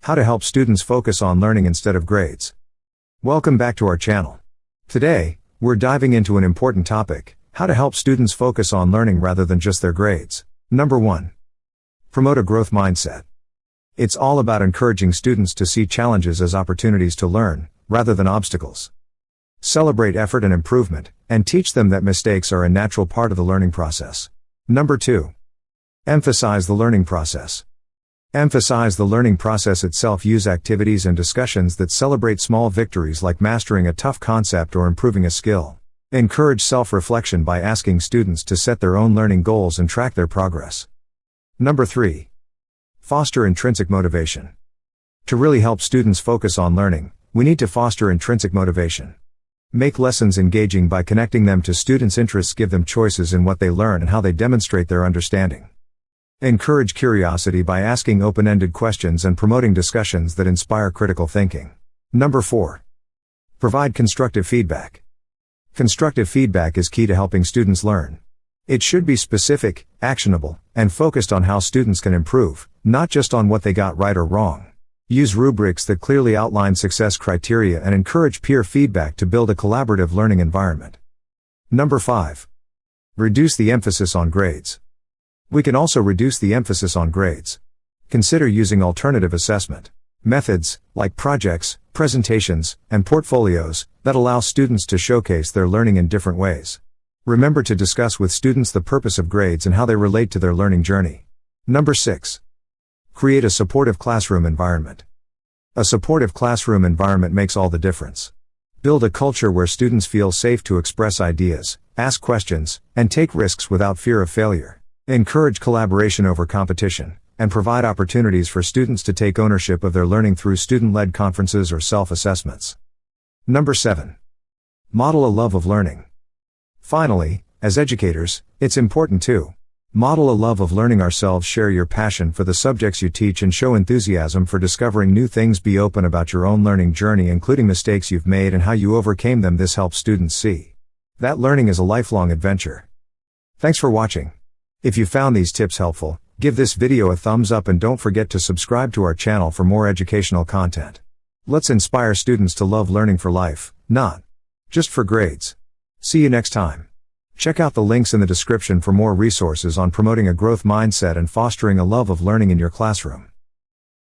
How to help students focus on learning instead of grades. Welcome back to our channel. Today, we're diving into an important topic: how to help students focus on learning rather than just their grades. Number 1. Promote a growth mindset. It's all about encouraging students to see challenges as opportunities to learn, rather than obstacles. Celebrate effort and improvement, and teach them that mistakes are a natural part of the learning process. Number 2. Emphasize the learning process. Emphasize the learning process itself. Use activities and discussions that celebrate small victories like mastering a tough concept or improving a skill. Encourage self-reflection by asking students to set their own learning goals and track their progress. Number 3. Foster intrinsic motivation. To really help students focus on learning, we need to foster intrinsic motivation. Make lessons engaging by connecting them to students' interests. Give them choices in what they learn and how they demonstrate their understanding. Encourage curiosity by asking open-ended questions and promoting discussions that inspire critical thinking. Number 4. Provide constructive feedback. Constructive feedback is key to helping students learn. It should be specific, actionable, and focused on how students can improve, not just on what they got right or wrong. Use rubrics that clearly outline success criteria and encourage peer feedback to build a collaborative learning environment. Number 5. Reduce the emphasis on grades. We can also reduce the emphasis on grades. Consider using alternative assessment methods, like projects, presentations, and portfolios, that allow students to showcase their learning in different ways. Remember to discuss with students the purpose of grades and how they relate to their learning journey. Number 6. Create a supportive classroom environment. A supportive classroom environment makes all the difference. Build a culture where students feel safe to express ideas, ask questions, and take risks without fear of failure. Encourage collaboration over competition, and provide opportunities for students to take ownership of their learning through student-led conferences or self-assessments. Number 7. Model a love of learning. Finally, as educators, it's important to model a love of learning ourselves. Share your passion for the subjects you teach and show enthusiasm for discovering new things. Be open about your own learning journey, including mistakes you've made and how you overcame them. This helps students see that learning is a lifelong adventure. Thanks for watching. If you found these tips helpful, give this video a thumbs up and don't forget to subscribe to our channel for more educational content. Let's inspire students to love learning for life, not just for grades. See you next time. Check out the links in the description for more resources on promoting a growth mindset and fostering a love of learning in your classroom.